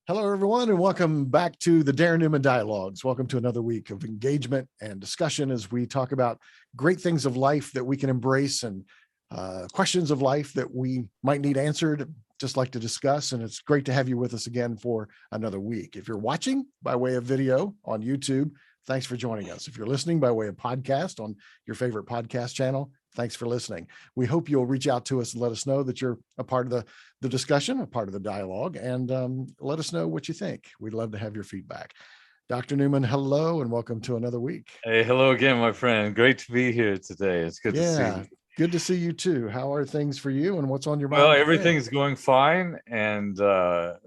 Hello, everyone, and welcome back to the Darren Newman Dialogues. Welcome to another week of engagement and discussion as we talk about great things of life that we can embrace and questions of life that we might need answered, just like to discuss. And it's great to have you with us again for another week. If you're watching by way of video on YouTube, thanks for joining us. If you're listening by way of podcast on your favorite podcast channel, thanks for listening. We hope you'll reach out to us and let us know that you're a part of the discussion, a part of the dialogue, and let us know what you think. We'd love to have your feedback. Dr. Newman, hello, and welcome to another week. Hey, hello again, my friend. Great to be here today. It's good to see you. Good to see you too. How are things for you, and what's on your mind? Well, everything's going fine, and a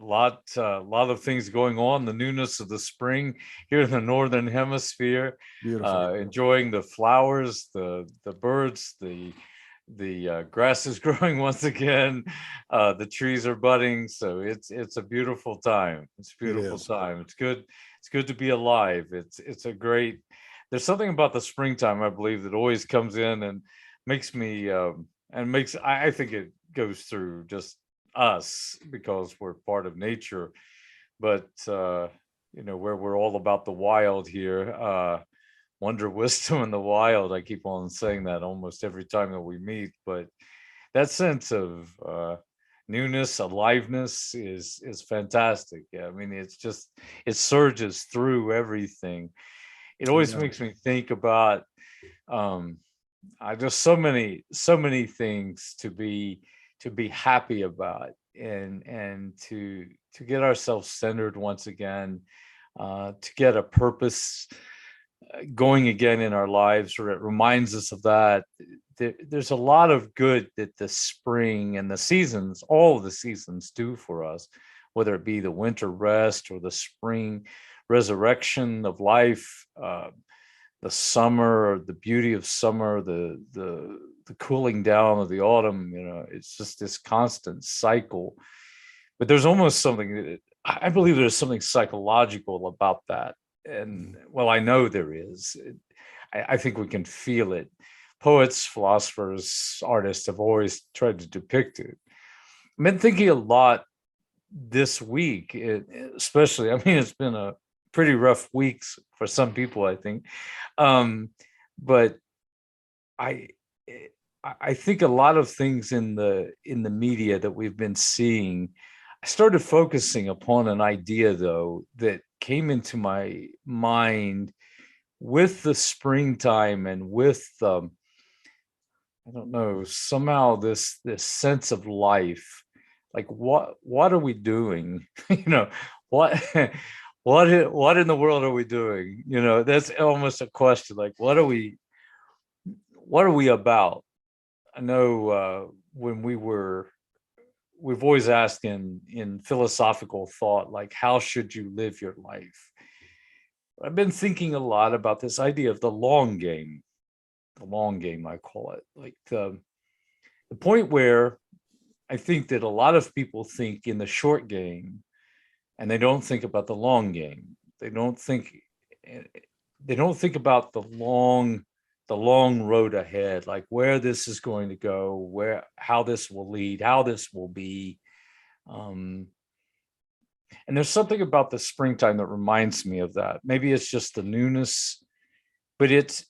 lot of things going on. The newness of the spring here in the northern hemisphere. Beautiful. Enjoying the flowers, the birds, the grass is growing once again. The trees are budding, so it's a beautiful time. It's a beautiful time. It's good. It's good to be alive. It's a great. There's something about the springtime, I believe, that always comes in and makes me I think it goes through just us because we're part of nature, but where we're all about the wild here. Wonder, wisdom, and the wild. I keep on saying that almost every time that we meet, but that sense of newness, aliveness is fantastic. Yeah, I mean, it surges through everything. It always makes me think about I just so many things to be happy about, and to get ourselves centered once again, to get a purpose going again in our lives, or it reminds us of that. There's a lot of good that the spring and the seasons, all of the seasons, do for us, whether it be the winter rest or the spring resurrection of life, the summer, or the beauty of summer, the cooling down of the autumn. It's just this constant cycle. But there's almost something that I believe there's something psychological about that. And well, I know there is. I think we can feel it. Poets, philosophers, artists have always tried to depict it. I've been thinking a lot this week, especially. I mean, it's been a pretty rough weeks for some people, I think. But I think a lot of things in the media that we've been seeing, I started focusing upon an idea, though, that came into my mind with the springtime and with I don't know, somehow this sense of life. Like, what are we doing? What what in the world are we doing? That's almost a question. Like, what are we about? I know when we've always asked in philosophical thought, like, how should you live your life? I've been thinking a lot about this idea of the long game. The long game, I call it. Like the point where I think that a lot of people think in the short game, and they don't think about the long game. They don't think about the long road ahead, like where this is going to go, how this will lead, how this will be. And there's something about the springtime that reminds me of that. Maybe it's just the newness, but it's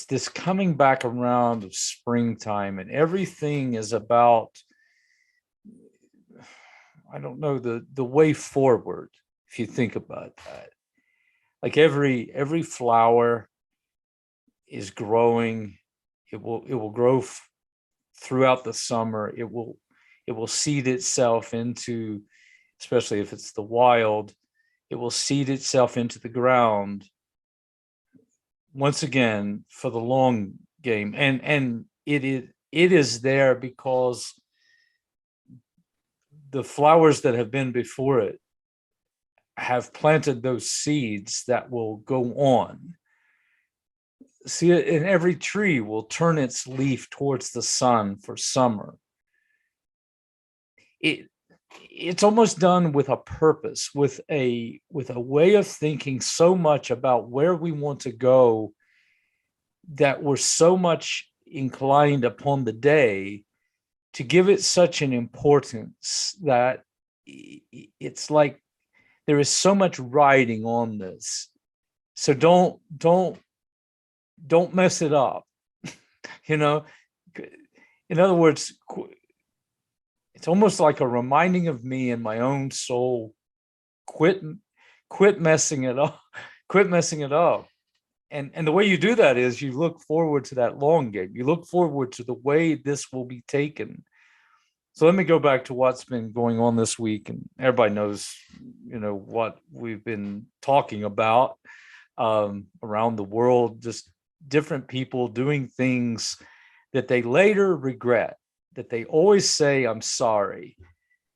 this coming back around of springtime, and everything is about, I don't know, the way forward, if you think about that. Like every flower is growing. It will grow throughout the summer. It will seed itself into, especially if it's the wild, it will seed itself into the ground once again for the long game. And it is there because the flowers that have been before it have planted those seeds that will go on. See, and every tree will turn its leaf towards the sun for summer. It's almost done with a purpose, with a way of thinking so much about where we want to go, that we're so much inclined upon the day to give it such an importance that it's like there is so much riding on this. So don't mess it up. You know, in other words, it's almost like a reminding of me and my own soul. Quit messing it up. Quit messing it up. And the way you do that is you look forward to that long game. You look forward to the way this will be taken. So let me go back to what's been going on this week, and everybody knows, what we've been talking about around the world. Just different people doing things that they later regret. That they always say, "I'm sorry."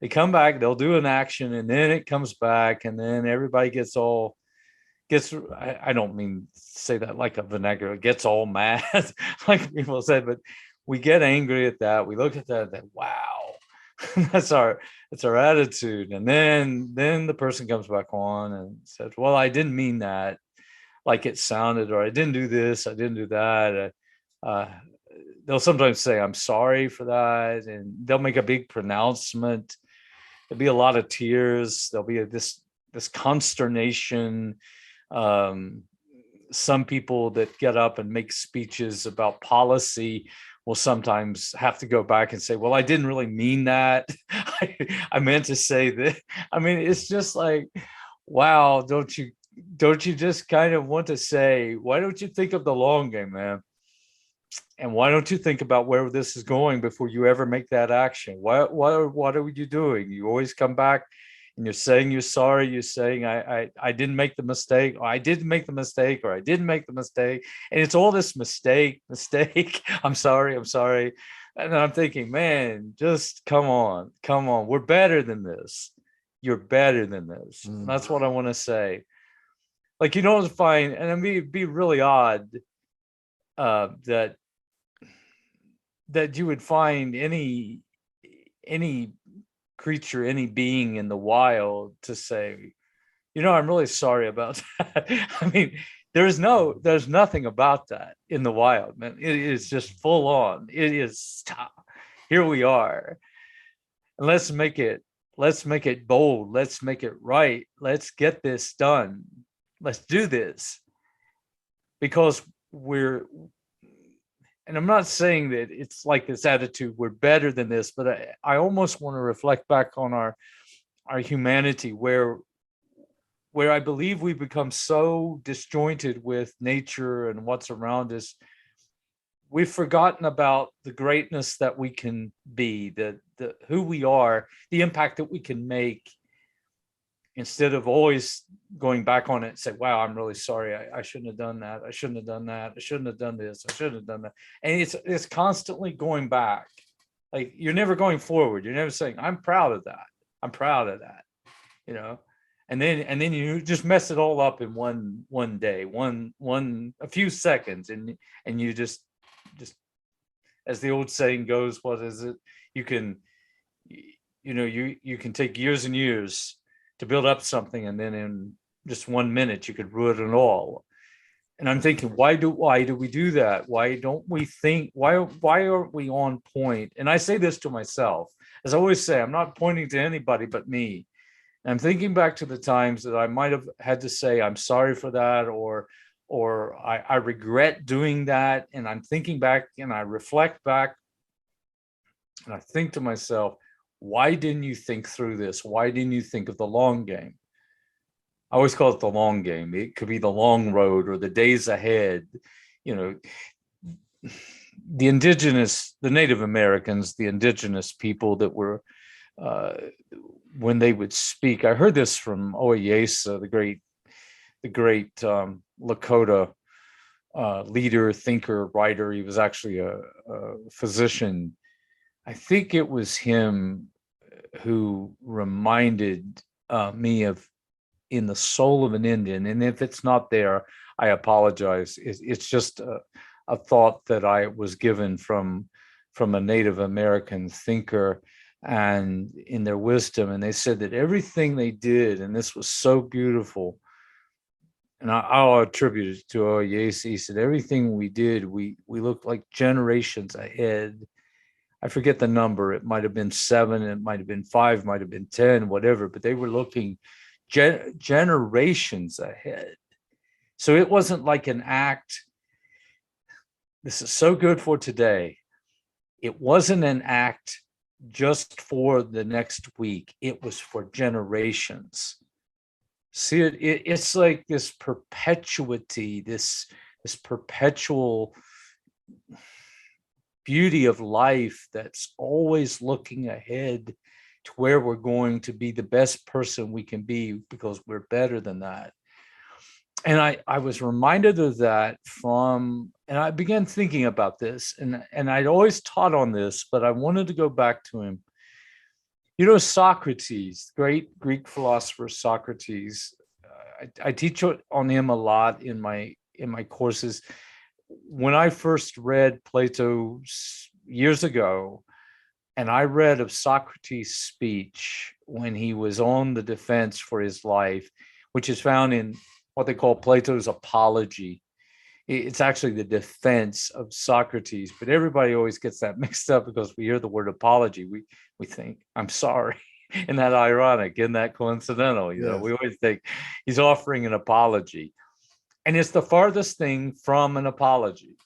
They come back, they'll do an action, and then it comes back, and then everybody gets. I don't mean to say that like a vernacular, gets all mad, like people say, but we get angry at that. We look at that, wow, that's our attitude. And then the person comes back on and says, well, I didn't mean that like it sounded, or I didn't do this, I didn't do that. They'll sometimes say, I'm sorry for that. And they'll make a big pronouncement. There'll be a lot of tears. There'll be this consternation. Some people that get up and make speeches about policy will sometimes have to go back and say, well, I didn't really mean that. I meant to say that. I mean, it's just like, wow, don't you just kind of want to say, why don't you think of the long game, man? And why don't you think about where this is going before you ever make that action? What are you doing? You always come back and you're saying you're sorry. You're saying I didn't make the mistake, or I didn't make the mistake, or I didn't make the mistake. And it's all this mistake. I'm sorry. And I'm thinking, man, just come on. We're better than this. You're better than this. And that's what I want to say. Like, it's fine. And it'd be really odd that you would find any creature, any being in the wild to say, I'm really sorry about that. I mean, there's nothing about that in the wild, man. It is just full on. It is, here we are. And let's make it bold. Let's make it right. Let's get this done. Let's do this. Because and I'm not saying that it's like this attitude, we're better than this, but I almost want to reflect back on our humanity, where I believe we become so disjointed with nature and what's around us. We've forgotten about the greatness that we can be, the who we are, the impact that we can make, instead of always going back on it and say, wow, I'm really sorry. I shouldn't have done that. I shouldn't have done that. I shouldn't have done this. I shouldn't have done that. And it's constantly going back. Like, you're never going forward. You're never saying, I'm proud of that. I'm proud of that. And then you just mess it all up in one day, a few seconds. And you just, as the old saying goes, what is it? You can take years and years to build up something, and then in just 1 minute you could ruin it all. And I'm thinking, why do we do that? Why don't we think? Why aren't we on point? And I say this to myself, as I always say, I'm not pointing to anybody but me. And I'm thinking back to the times that I might have had to say, I'm sorry for that, or I regret doing that. And I'm thinking back and I reflect back and I think to myself, why didn't you think through this? Why didn't you think of the long game? I always call it the long game. It could be the long road or the days ahead. The Native Americans, the indigenous people that were, when they would speak, I heard this from Oyesa, the great Lakota leader, thinker, writer. He was actually a physician. I think it was him who reminded me of In the Soul of an Indian. And if it's not there, I apologize. It's just a thought that I was given from a Native American thinker, and in their wisdom. And they said that everything they did, and this was so beautiful, and I'll attribute it to Oyesi. He said, everything we did, we looked like generations ahead. I forget the number. It might have been 7, it might have been 5, might have been 10, whatever, but they were looking generations ahead. So it wasn't like an act. This is so good for today. It wasn't an act just for the next week. It was for generations. See, it's like this perpetuity, this perpetual beauty of life that's always looking ahead to where we're going to be the best person we can be because we're better than that. And I was reminded of that and I began thinking about this, and I'd always taught on this, but I wanted to go back to him. You know, Socrates, great Greek philosopher Socrates, I teach on him a lot in my courses. When I first read Plato years ago, and I read of Socrates' speech when he was on the defense for his life, which is found in what they call Plato's Apology. It's actually the defense of Socrates, but everybody always gets that mixed up because we hear the word apology. We think, I'm sorry. Isn't that ironic? Isn't that coincidental? You know, we always think he's offering an apology. And it's the farthest thing from an apology.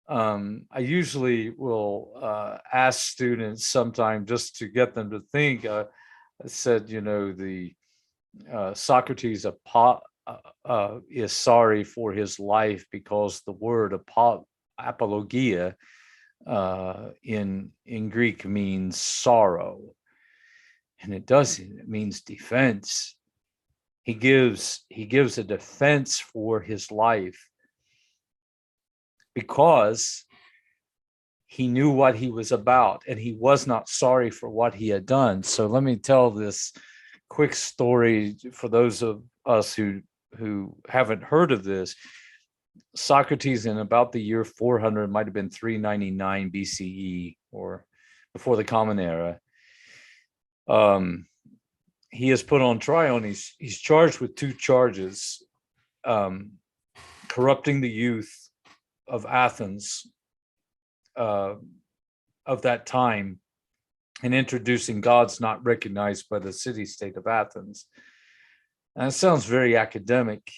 I usually will ask students sometime just to get them to think. I said, you know, the Socrates is sorry for his life because the word apologia in Greek means sorrow, and it doesn't. It means defense. He gives a defense for his life because he knew what he was about and he was not sorry for what he had done. So let me tell this quick story for those of us who haven't heard of this. Socrates, in about the year 400, might have been 399 BCE or before the Common Era, he is put on trial and he's charged with 2 charges: corrupting the youth of Athens of that time and introducing gods not recognized by the city-state of Athens. And it sounds very academic,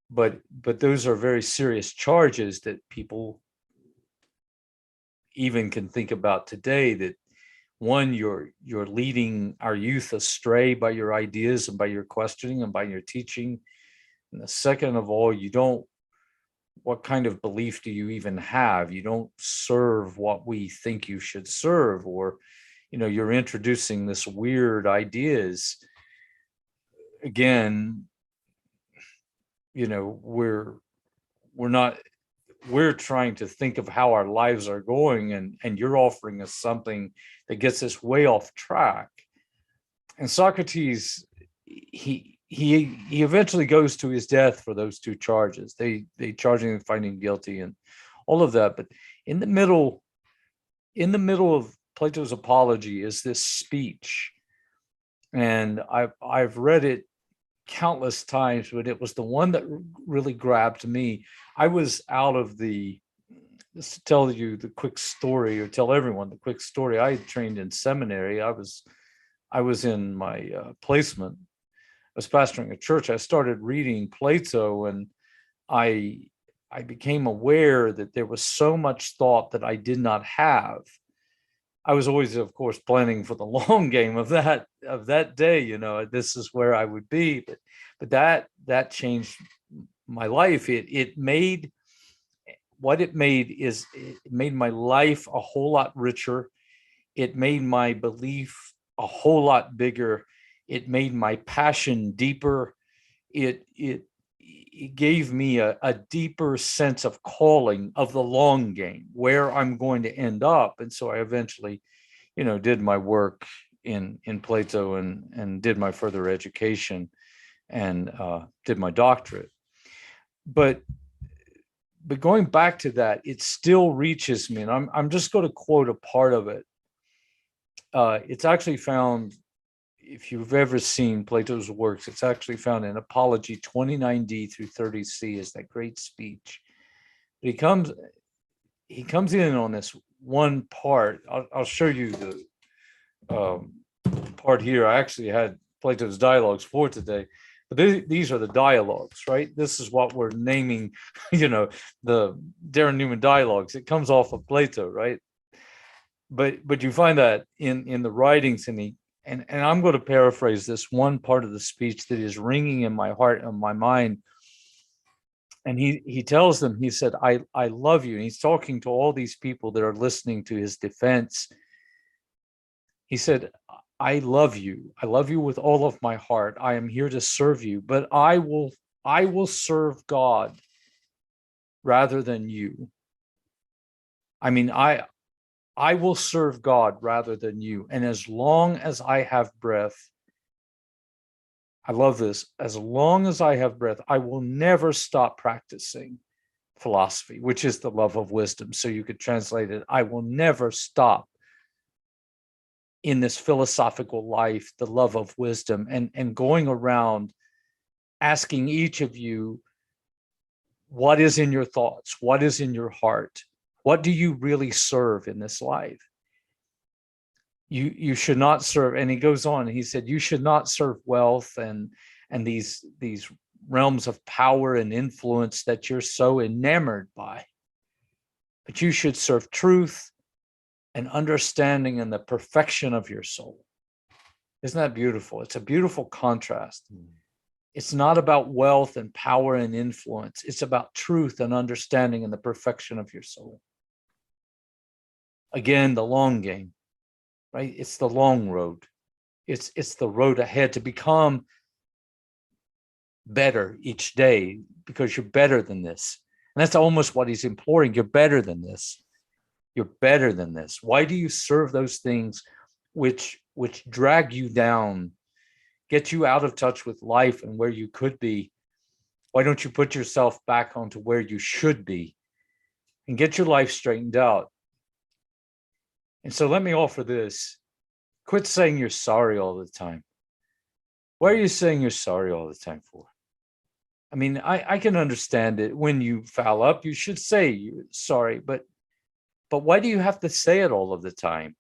but those are very serious charges that people even can think about today. That one, you're leading our youth astray by your ideas and by your questioning and by your teaching. And the second of all, what kind of belief do you even have? You don't serve what we think you should serve, or, you know, you're introducing this weird ideas. Again, you know, we're trying to think of how our lives are going, and you're offering us something that gets us way off track. And Socrates, he eventually goes to his death for those 2 charges. They charge him with finding guilty and all of that. But in the middle of Plato's Apology is this speech, and I've read it countless times, but it was the one that really grabbed me. I was out of just to tell you the quick story, or tell everyone the quick story. I had trained in seminary. I was in my placement. I was pastoring a church. I started reading Plato, and I became aware that there was so much thought that I did not have. I was always, of course, planning for the long game of that day. You know, this is where I would be. But that changed my life. It made my life a whole lot richer. It made my belief a whole lot bigger. It made my passion deeper. It gave me a deeper sense of calling of the long game, where I'm going to end up. And so I eventually, you know, did my work in Plato and did my further education and did my doctorate. But going back to that, it still reaches me, and I'm just going to quote a part of it. It's actually found, if you've ever seen Plato's works, it's actually found in Apology 29d through 30c, is that great speech. He comes in on this one part. I'll show you the part here. I actually had Plato's dialogues for today, but these are the dialogues, right? This is what we're naming, the Darren Newman dialogues. It comes off of Plato, right? But you find that in the writings, and I'm going to paraphrase this one part of the speech that is ringing in my heart and my mind. And he tells them, he said, I love you. And he's talking to all these people that are listening to his defense. He said, I love you. I love you with all of my heart. I am here to serve you, but I will serve God rather than you. I mean, I will serve God rather than you. And as long as I have breath, I love this. As long as I have breath, I will never stop practicing philosophy, which is the love of wisdom. So you could translate it, I will never stop in this philosophical life, the love of wisdom, and going around asking each of you, what is in your thoughts? What is in your heart? What do you really serve in this life? You should not serve, and he goes on, he said, you should not serve wealth and these realms of power and influence that you're so enamored by, but you should serve truth and understanding and the perfection of your soul. Isn't that beautiful? It's a beautiful contrast. It's not about wealth and power and influence. It's about truth and understanding and the perfection of your soul. Again, the long game, right? It's the long road. It's the road ahead to become better each day, because you're better than this. And that's almost what he's imploring. You're better than this. You're better than this. Why do you serve those things which drag you down, get you out of touch with life and where you could be? Why don't you put yourself back onto where you should be and get your life straightened out? And so let me offer this. Quit saying you're sorry all the time. Why are you saying you're sorry all the time for? I mean, I can understand it. When you foul up, you should say you're sorry, but why do you have to say it all of the time?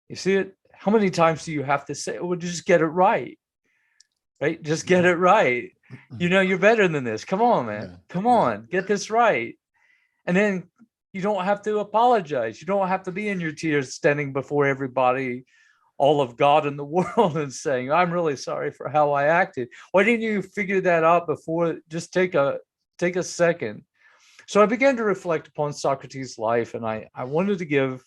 You see it? How many times do you have to say, well, just get it right? Right? Just get it right. You're better than this. Come on, man. Yeah. Come on, get this right. And then you don't have to apologize. You don't have to be in your tears standing before everybody, all of God in the world, and saying, I'm really sorry for how I acted. Why didn't you figure that out before? Just take a second. So I began to reflect upon Socrates' life, and I wanted to give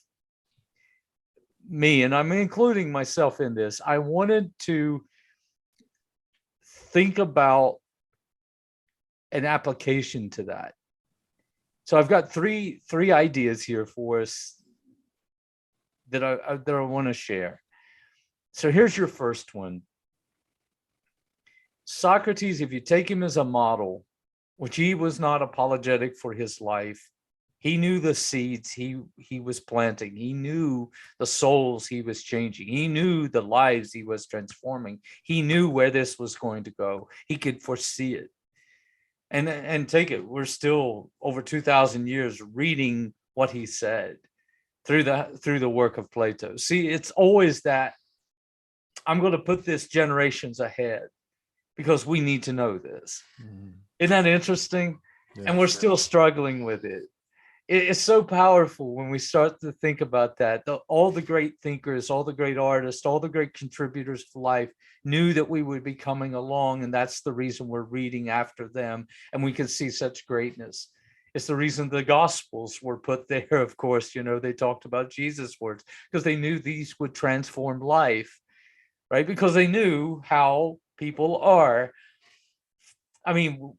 me, and I'm including myself in this, I wanted to think about an application to that. So I've got three ideas here for us that I want to share. So here's your first one. Socrates, if you take him as a model, which he was not apologetic for his life, he knew the seeds he was planting. He knew the souls he was changing. He knew the lives he was transforming. He knew where this was going to go. He could foresee it. And take it, we're still over 2,000 years reading what he said through the work of Plato. See, it's always that I'm going to put this generations ahead because we need to know this. Isn't that interesting? Yeah. And we're still struggling with it. It's so powerful when we start to think about that. All the great thinkers, all the great artists, all the great contributors to life knew that we would be coming along, and that's the reason we're reading after them, and we can see such greatness. It's the reason the Gospels were put there, of course. They talked about Jesus' words because they knew these would transform life, right? Because they knew how people are. I mean,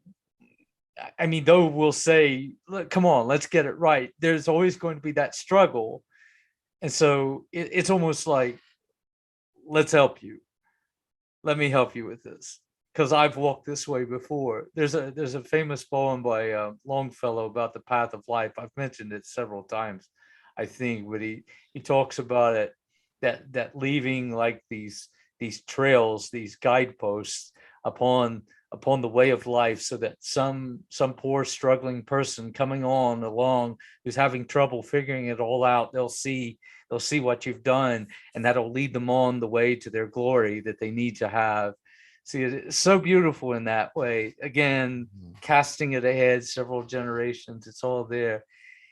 though we'll say, look, come on, let's get it right. There's always going to be that struggle. And so it's almost like, let's help you. Let me help you with this, because I've walked this way before. There's a famous poem by Longfellow about the path of life. I've mentioned it several times, I think, but he talks about it, that leaving like these trails, these guideposts upon upon the way of life, so that some poor struggling person coming on along who's having trouble figuring it all out, they'll see what you've done, and that'll lead them on the way to their glory that they need to have. See, it's so beautiful in that way. Again, casting it ahead several generations, it's all there.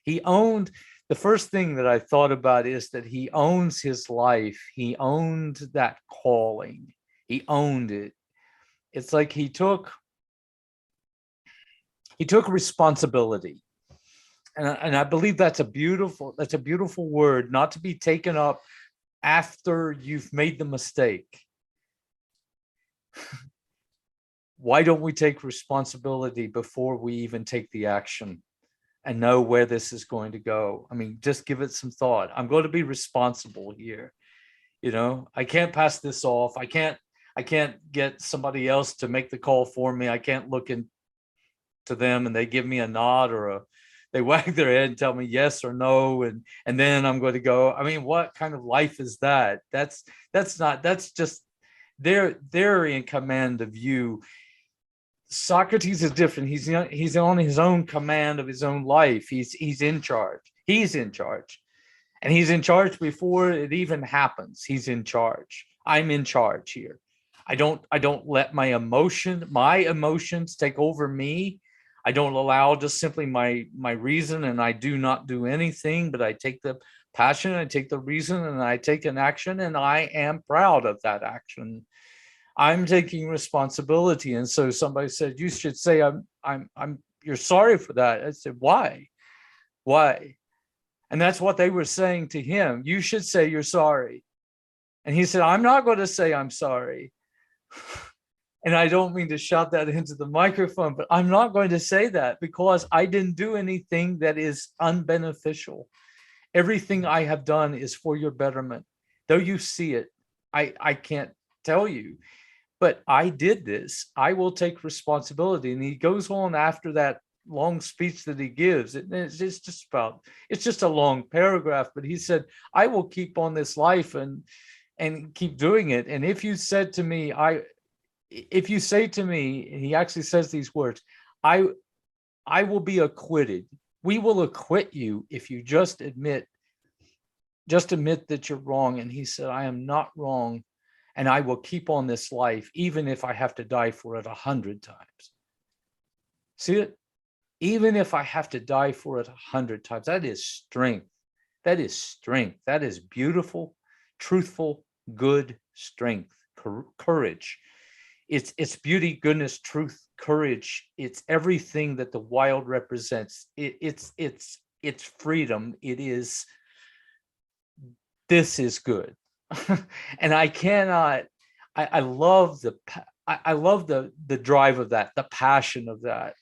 He owned, the first thing that I thought about is that he owns his life. He owned that calling. He owned it. It's like he took responsibility. And I believe that's a beautiful word, not to be taken up after you've made the mistake. Why don't we take responsibility before we even take the action and know where this is going to go? I mean, just give it some thought. I'm going to be responsible here. I can't pass this off. I can't get somebody else to make the call for me. I can't look into them and they give me a nod or they wag their head and tell me yes or no, and then I'm going to go. I mean, what kind of life is that? That's just they're in command of you. Socrates is different. He's on his own command of his own life. He's in charge. He's in charge. And he's in charge before it even happens. He's in charge. I'm in charge here. I don't let my emotions take over me. I don't allow just simply my reason, and I do not do anything, but I take the passion, I take the reason, and I take an action, and I am proud of that action. I'm taking responsibility. And so somebody said, you should say, you're sorry for that. I said, why? And that's what they were saying to him. You should say you're sorry. And he said, I'm not going to say I'm sorry. And I don't mean to shout that into the microphone, but I'm not going to say that because I didn't do anything that is unbeneficial. Everything I have done is for your betterment. Though you see it, I can't tell you. But I did this. I will take responsibility. And he goes on after that long speech that he gives. It's just a long paragraph. But he said, I will keep on this life and keep doing it. And if you say to me, he actually says these words, I will be acquitted. We will acquit you if you just admit that you're wrong. And he said, I am not wrong. And I will keep on this life, even if I have to die for it 100 times. See it? Even if I have to die for it 100 times, that is strength. That is strength. That is beautiful, truthful, good strength, courage. It's beauty, goodness, truth, courage. It's everything that the wild represents. It's freedom. It is, this is good. And I love the drive of that, the passion of that.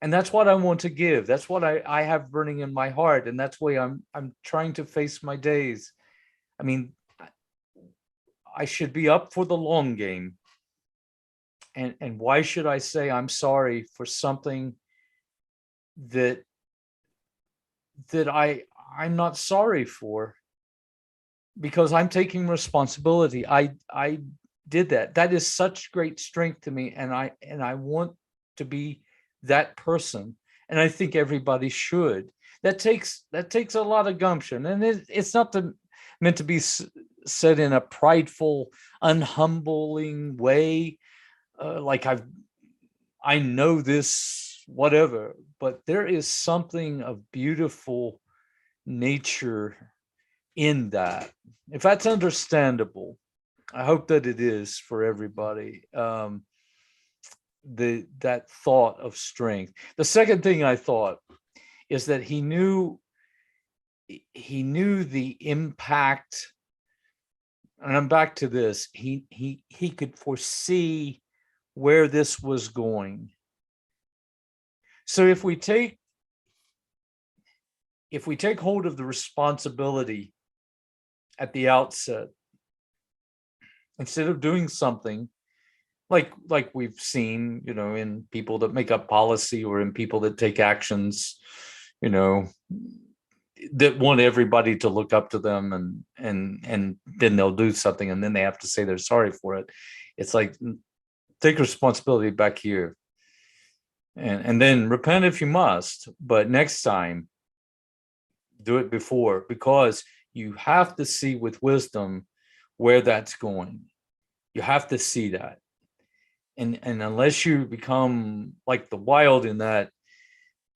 And that's what I want to give. That's what I have burning in my heart. And that's the way I'm trying to face my days. I mean, I should be up for the long game. And why should I say I'm sorry for something that I'm not sorry for? Because I'm taking responsibility. I did that. That is such great strength to me. And I want to be that person. And I think everybody should. That takes a lot of gumption. And it's not meant to be said in a prideful, unhumbling way. Like I know this, whatever. But there is something of beautiful nature in that. If that's understandable, I hope that it is for everybody. That thought of strength. The second thing I thought is that he knew the impact, and I'm back to this. He could foresee where this was going. So if we take hold of the responsibility at the outset, instead of doing something like we've seen, in people that make up policy or in people that take actions, that want everybody to look up to them, and then they'll do something and then they have to say they're sorry for it. It's like, take responsibility back here, and then repent if you must, but next time do it before, because you have to see with wisdom where that's going. You have to see that. And unless you become like the wild in that,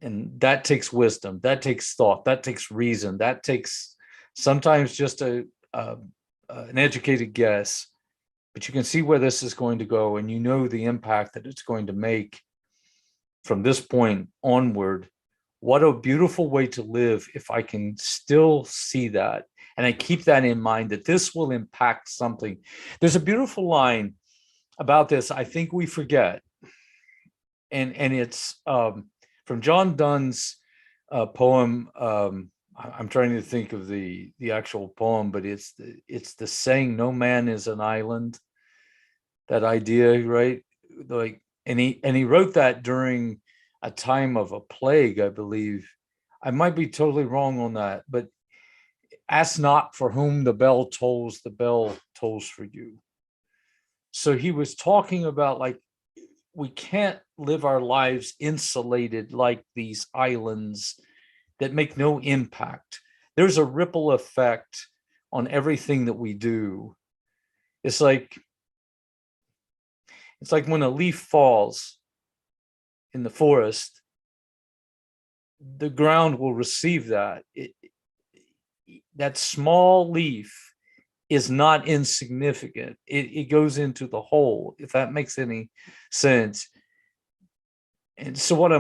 and that takes wisdom, that takes thought, that takes reason, that takes sometimes just an educated guess, but you can see where this is going to go, and you know the impact that it's going to make from this point onward. What a beautiful way to live if I can still see that. And I keep that in mind, that this will impact something. There's a beautiful line about this I think we forget. And it's from John Donne's poem. I'm trying to think of the actual poem, but it's the saying, "No man is an island." That idea, right? Like, and he wrote that during a time of a plague, I believe. I might be totally wrong on that, but ask not for whom the bell tolls for you. So he was talking about, like, we can't live our lives insulated like these islands that make no impact. There's a ripple effect on everything that we do. It's like when a leaf falls in the forest, the ground will receive that. That small leaf is not insignificant. It goes into the whole, if that makes any sense. And so what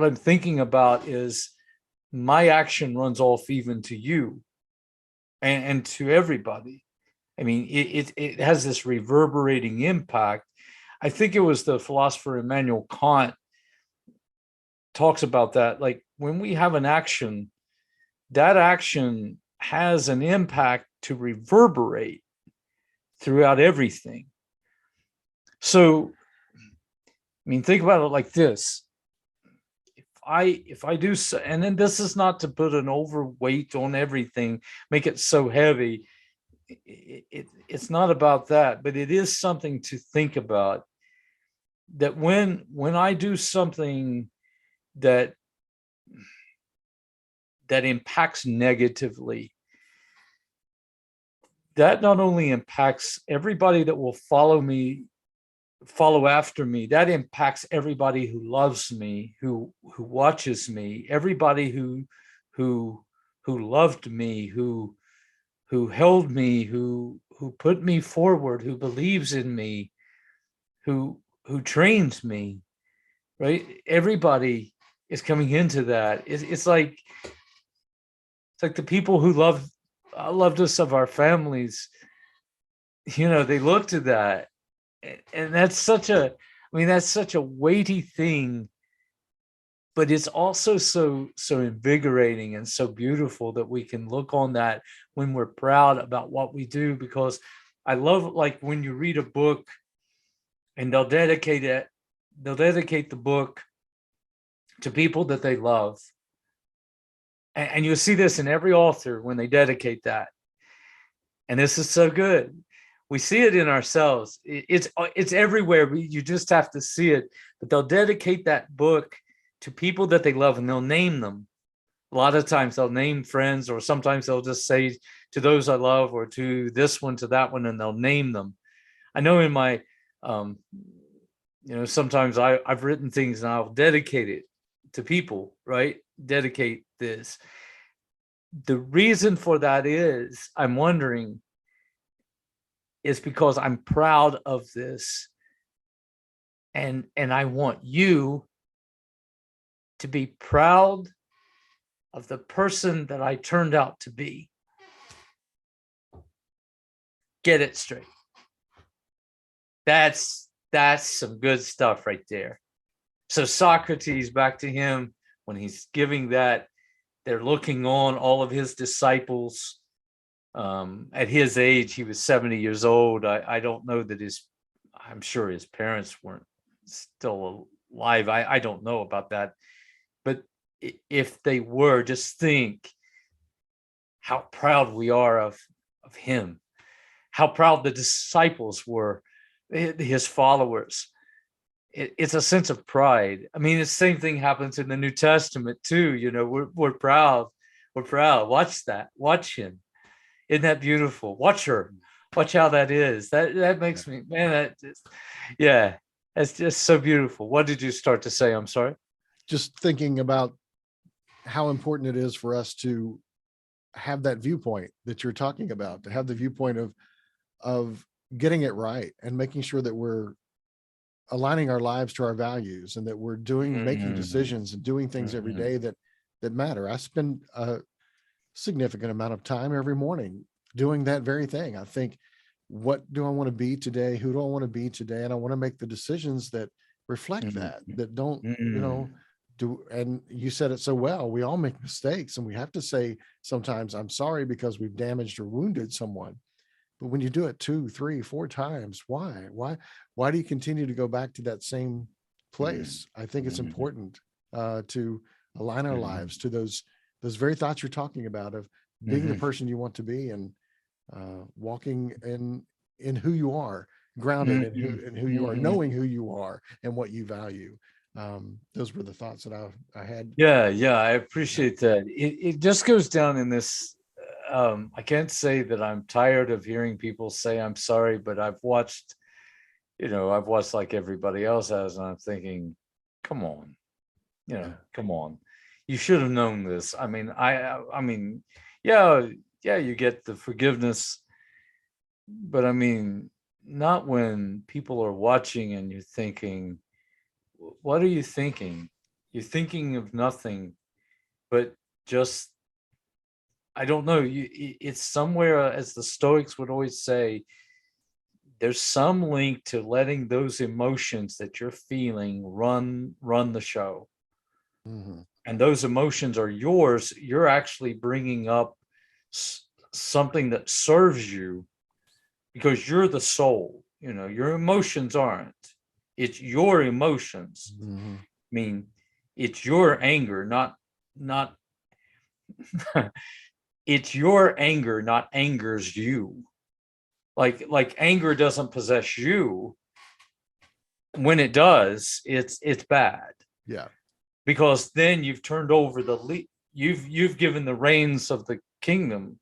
I'm thinking about is my action runs off even to you and to everybody. I mean, it has this reverberating impact. I think it was the philosopher Immanuel Kant talks about that. Like, when we have an action, that action has an impact to reverberate throughout everything. So, I mean, think about it like this. If I do so, and then this is not to put an overweight on everything, make it so heavy. It's not about that, but it is something to think about. That when I do something that impacts negatively, that not only impacts everybody that will follow after me, that impacts everybody who loves me, who watches me, everybody who loved me, who held me, who put me forward, who believes in me, who trains me, right? Everybody is coming into that. It's like the people who loved us of our families, they look to that. And that's such a weighty thing, but it's also so invigorating and so beautiful that we can look on that when we're proud about what we do. Because I love, like, when you read a book and they'll dedicate the book to people that they love. And you'll see this in every author when they dedicate that. And this is so good. We see it in ourselves. It's everywhere. You just have to see it. But they'll dedicate that book to people that they love, and they'll name them. A lot of times they'll name friends, or sometimes they'll just say, to those I love, or to this one, to that one, and they'll name them. I know in my, sometimes I've written things and I'll dedicate it to people, right? Dedicate this. The reason for that is, I'm wondering, is because I'm proud of this, and I want you to be proud of the person that I turned out to be. Get it straight. That's some good stuff right there. So Socrates, back to him, when he's giving that, they're looking on all of his disciples. At his age, he was 70 years old. I don't know that I'm sure his parents weren't still alive. I don't know about that. But if they were, just think how proud we are of him, how proud the disciples were his followers. It's a sense of pride. I mean, the same thing happens in the New Testament too. You know, we're proud. We're proud. Watch that. Watch him. Isn't that beautiful? Watch her. Watch how that is. That makes me, man. That just, yeah, it's just so beautiful. What did you start to say? I'm sorry. Just thinking about how important it is for us to have that viewpoint that you're talking about, to have the viewpoint of getting it right and making sure that we're aligning our lives to our values, and that we're making decisions and doing things every day that matter. I spend a significant amount of time every morning doing that very thing. I think, what do I want to be today? Who do I want to be today? And I want to make the decisions that reflect that don't, do. And you said it so well. We all make mistakes, and we have to say sometimes, I'm sorry, because we've damaged or wounded someone. But when you do it 2, 3, 4 times, why do you continue to go back to that same place? I think it's important to align our lives to those very thoughts you're talking about, of being the person you want to be, and walking in who you are, grounded in who you are, knowing who you are and what you value. Those were the thoughts that I had. Yeah, I appreciate that. It just goes down in this. I can't say that I'm tired of hearing people say I'm sorry, but I've watched like everybody else has, and I'm thinking, come on, come on. You should have known this. I mean, I mean, yeah, you get the forgiveness, but I mean, not when people are watching and you're thinking, what are you thinking? You're thinking of nothing but just, I don't know. It's somewhere, as the Stoics would always say, there's some link to letting those emotions that you're feeling run the show. And those emotions are yours. You're actually bringing up something that serves you, because you're the soul. Your emotions aren't. It's your emotions. I mean, it's your anger, not it's your anger, not angers you. Like anger doesn't possess you. When it does, it's bad. Yeah. Because then you've turned over you've given the reins of the kingdom.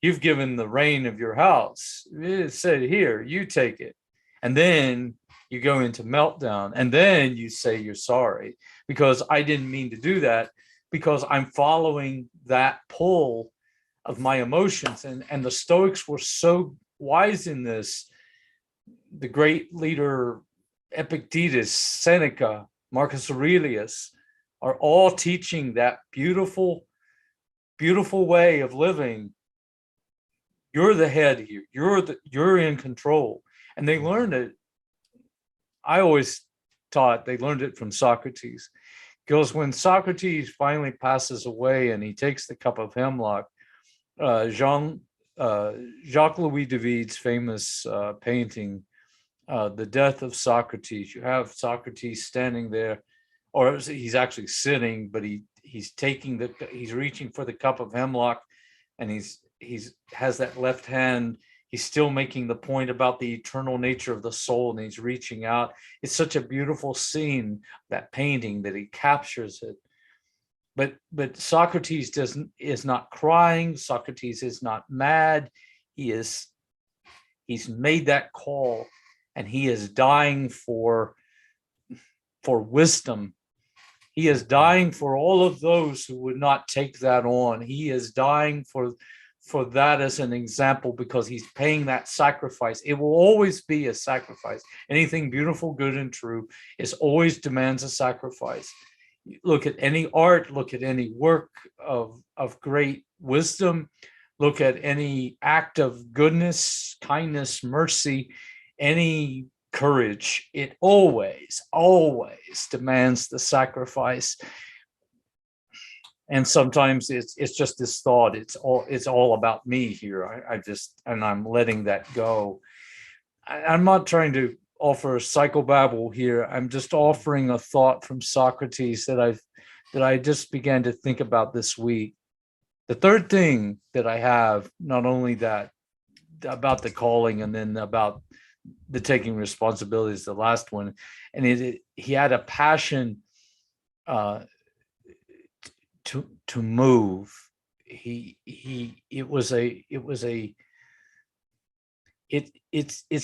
You've given the reign of your house. It said, here, you take it. And then you go into meltdown, and then you say you're sorry, because I didn't mean to do that, because I'm following that pull of my emotions. And the Stoics were so wise in this. The great leader Epictetus, Seneca, Marcus Aurelius are all teaching that beautiful way of living. You're the head here. You're in control. And they learned it. I always taught they learned it from Socrates, because when Socrates finally passes away and he takes the cup of hemlock, Jacques-Louis David's famous painting, The Death of Socrates, you have Socrates standing there, or he's actually sitting, but he's reaching for the cup of hemlock, and he's has that left hand. He's still making the point about the eternal nature of the soul, and he's reaching out. It's such a beautiful scene, that painting, that he captures it. But Socrates is not crying. Socrates is not mad. He's made that call, and he is dying for wisdom. He is dying for all of those who would not take that on. He is dying for that as an example, because he's paying that sacrifice. It will always be a sacrifice. Anything beautiful, good, and true always demands a sacrifice. Look at any art, look at any work of great wisdom, look at any act of goodness, kindness, mercy, any courage. It always demands the sacrifice. And sometimes it's just this thought, it's all about me here. I'm letting that go. I'm not trying to offer a psychobabble here. I'm just offering a thought from Socrates that I just began to think about this week. The third thing that I have, not only that about the calling, and then about the taking responsibility is the last one, and he had a passion uh, to move. It's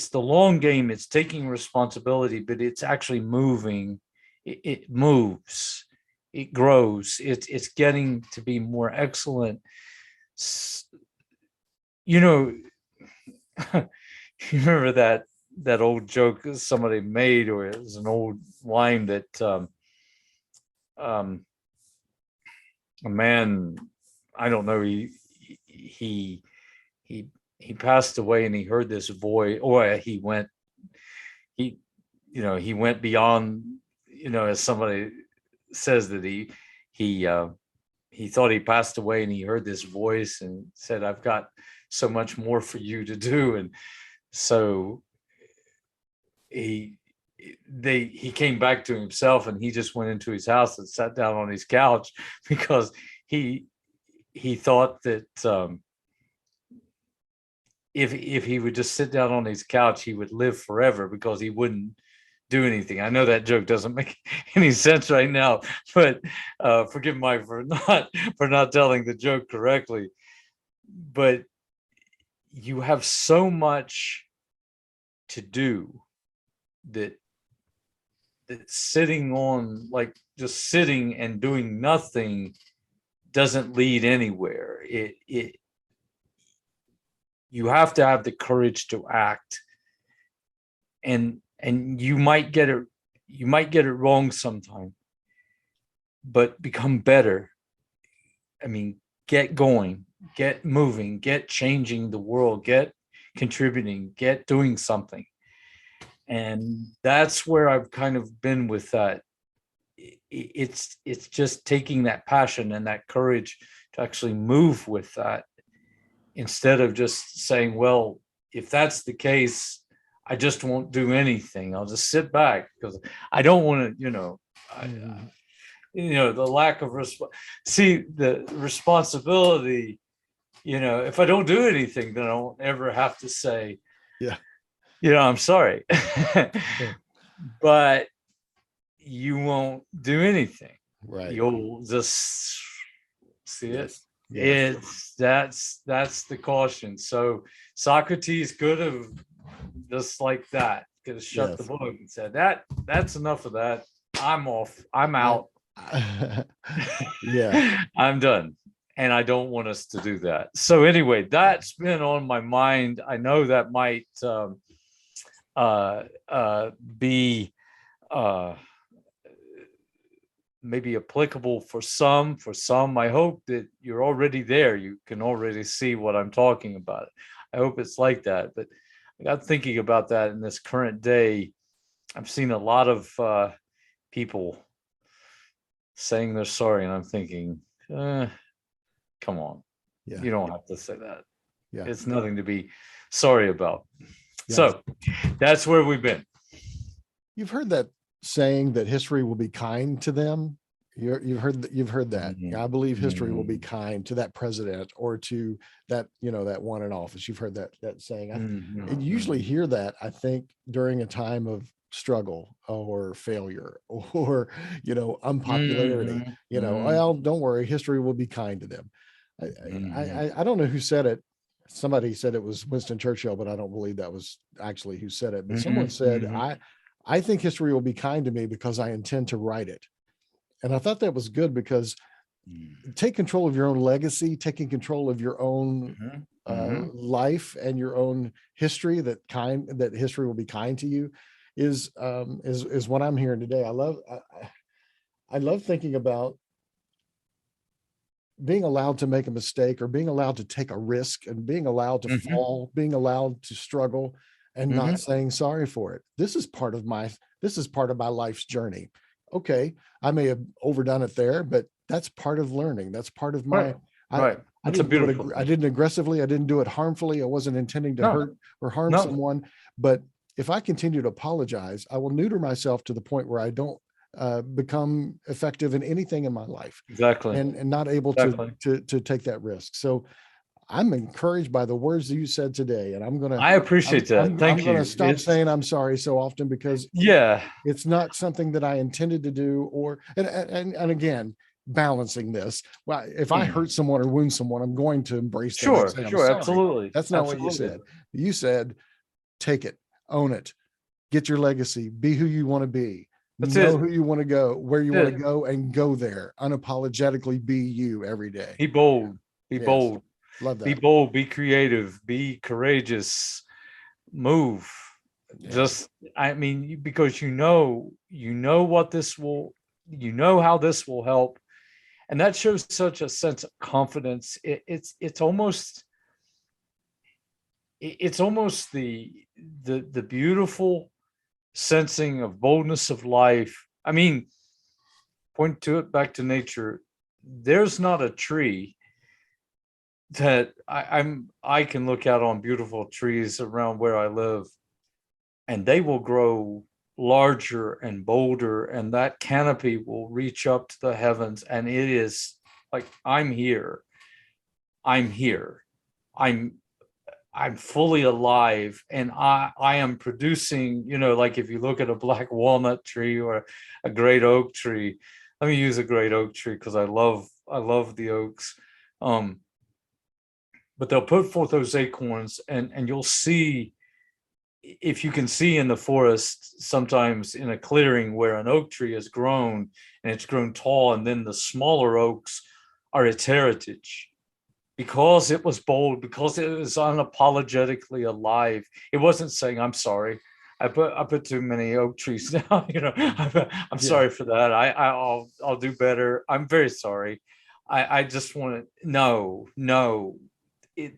the long game. It's taking responsibility, but it's actually moving. It moves. It grows. It's getting to be more excellent. You know, you remember that old joke somebody made, or it was an old line that um, a man, I don't know, he he passed away, and he heard this voice, or he he went beyond, as somebody says that he thought he passed away, and he heard this voice and said, "I've got so much more for you to do." And so he he came back to himself, and he just went into his house and sat down on his couch, because he thought that if he would just sit down on his couch, he would live forever, because he wouldn't do anything. I know that joke doesn't make any sense right now, but forgive me for not telling the joke correctly. But you have so much to do that sitting on, like, just sitting and doing nothing doesn't lead anywhere. You have to have the courage to act, and you might get it wrong sometime, but become better. I mean, get going, get moving, get changing the world, get contributing, get doing something. And that's where I've kind of been with that. It's just taking that passion and that courage to actually move with that, instead of just saying, well, if that's the case, I just won't do anything. I'll just sit back, because I don't want to, the lack of the responsibility. If I don't do anything, then I won't ever have to say, yeah, I'm sorry. But you won't do anything. right. You'll just see it. Yes. That's the caution. So Socrates could have just like that, could have shut the book and said, that's enough of that. I'm off. I'm out. Yeah. I'm done. And I don't want us to do that. So anyway, that's been on my mind. I know that might be maybe applicable for some. For some, I hope that you're already there. You can already see what I'm talking about. I hope it's like that. But I got thinking about that in this current day. I've seen a lot of people saying they're sorry, and I'm thinking, come on. Yeah. You don't have to say that. Yeah. It's nothing to be sorry about. Yes. So that's where we've been. You've heard that saying that history will be kind to them. You've heard that. Mm-hmm. I believe history will be kind to that president, or to that, that one in office. You've heard that saying. And you usually hear that, I think, during a time of struggle or failure or, unpopularity. Well, don't worry, history will be kind to them. I don't know who said it. Somebody said it was Winston Churchill, but I don't believe that was actually who said it. But someone said, I think history will be kind to me because I intend to write it. And I thought that was good, because take control of your own legacy, taking control of your own life and your own history, that history will be kind to you, is what I'm hearing today. I love thinking about being allowed to make a mistake, or being allowed to take a risk, and being allowed to fall, being allowed to struggle, and not saying sorry for it. This is part of my life's journey. Okay, I may have overdone it there, but that's part of learning. That's part of my right. I didn't aggressively, I didn't do it harmfully. I wasn't intending to hurt or harm someone. But if I continue to apologize, I will neuter myself to the point where I don't become effective in anything in my life. Exactly. And not able to take that risk. So I'm encouraged by the words that you said today, and I appreciate that. I'm Thank going to you. stop saying I'm sorry so often, because Yeah. it's not something that I intended to do. Or and again, balancing this. Well, if I hurt someone or wound someone, I'm going to embrace them and Sure, say I'm sure, sorry. absolutely. That's not what you Absolutely. said. You said take it, own it, get your legacy, be who you want to be, That's know it. who you want to go, where you want to That's it. go, and go there unapologetically. Be you every day. Be bold. Be Yes, bold. love Be that. bold. Be creative. Be courageous. Move. Yeah, Just, I mean, because you know what this will, you know how this will help, and that shows such a sense of confidence. It's almost the beautiful sensing of boldness of life. I mean, point to it back to nature. There's not a tree that I can look out on beautiful trees around where I live, and they will grow larger and bolder, and that canopy will reach up to the heavens, and it is like, I'm here. I'm here. I'm I'm fully alive, and I am producing, like if you look at a black walnut tree or a great oak tree. Let me use a great oak tree because I love the oaks. Um, but they'll put forth those acorns, and you'll see, if you can see in the forest, sometimes in a clearing where an oak tree has grown and it's grown tall, and then the smaller oaks are its heritage, because it was bold, because it was unapologetically alive. It wasn't saying, I'm sorry, I put too many oak trees down. I'm yeah, sorry for that. I'll do better. I'm very sorry. I just want to, no, it,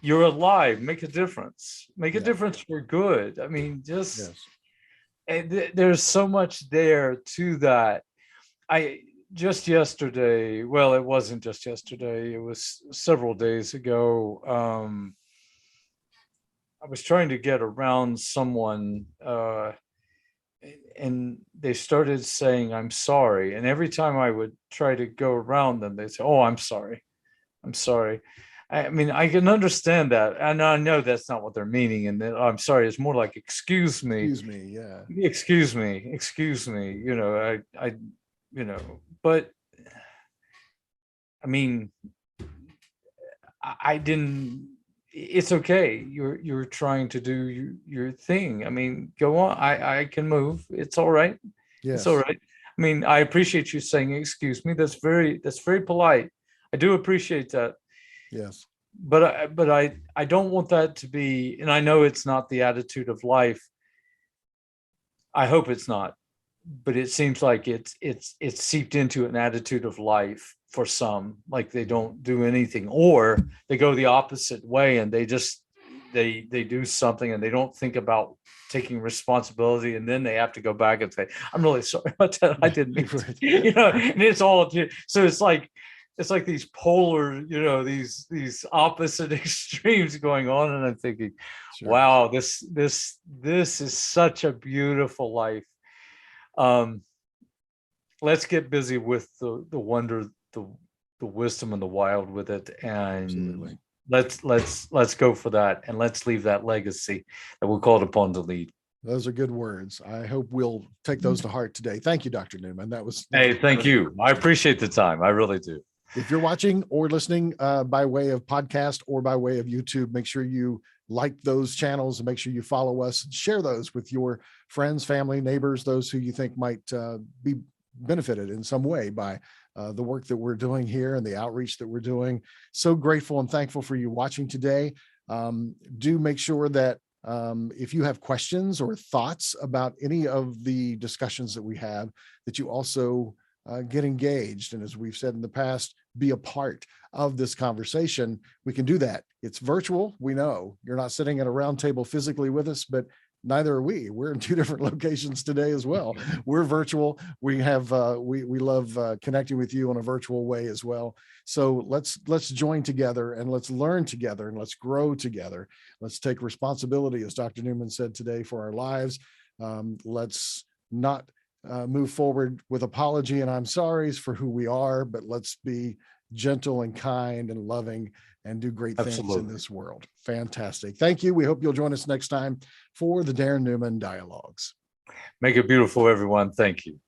you're alive. Make a difference. Make a yeah, difference for good. I mean, just, yes, there's so much there to that. I just yesterday, well, it wasn't just yesterday, it was several days ago. I was trying to get around someone, and they started saying, I'm sorry. And every time I would try to go around them, they'd say, oh, I'm sorry. I'm sorry. I mean, I can understand that. And I know that's not what they're meaning. And that, I'm sorry, it's more like, excuse me, excuse me, yeah, excuse me, excuse me. But I mean, I didn't. It's okay. You're trying to do your thing. I mean, go on. I can move. It's all right. It's all yes, right. I mean, I appreciate you saying excuse me. That's very polite. I do appreciate that. yes, But I don't want that to be. And I know it's not the attitude of life. I hope it's not. But it seems like it's seeped into an attitude of life for some. Like they don't do anything, or they go the opposite way, and they do something, and they don't think about taking responsibility, and then they have to go back and say, I'm really sorry about that, I didn't mean to. right. And it's all, so it's like these polar, these opposite extremes going on, and I'm thinking, Sure. wow, this is such a beautiful life. um let's get busy with the wonder, the wisdom, and the wild with it, and Absolutely. let's go for that, and let's leave that legacy that we're called upon to lead. Those are good words. I hope we'll take those to heart today. Thank you, Dr. Newman. That was Hey, thank great. you. I appreciate the time. I really do. If you're watching or listening by way of podcast or by way of YouTube, make sure you like those channels and make sure you follow us and share those with your friends, family, neighbors, those who you think might be benefited in some way by the work that we're doing here and the outreach that we're doing. So grateful and thankful for you watching today. Do make sure that if you have questions or thoughts about any of the discussions that we have, that you also get engaged. And as we've said in the past, be a part of this conversation. We can do that. It's virtual. We know you're not sitting at a round table physically with us, but neither are we. We're in two different locations today as well. We're virtual. We have we love connecting with you in a virtual way as well. So let's join together and let's learn together and let's grow together. Let's take responsibility, as Dr. Newman said today, for our lives. Let's not move forward with apology and I'm sorry's for who we are, but let's be gentle and kind and loving and do great things in Absolutely. this world. Fantastic. Thank you. We hope you'll join us next time for the Darren Newman Dialogues. Make it beautiful, everyone. Thank you.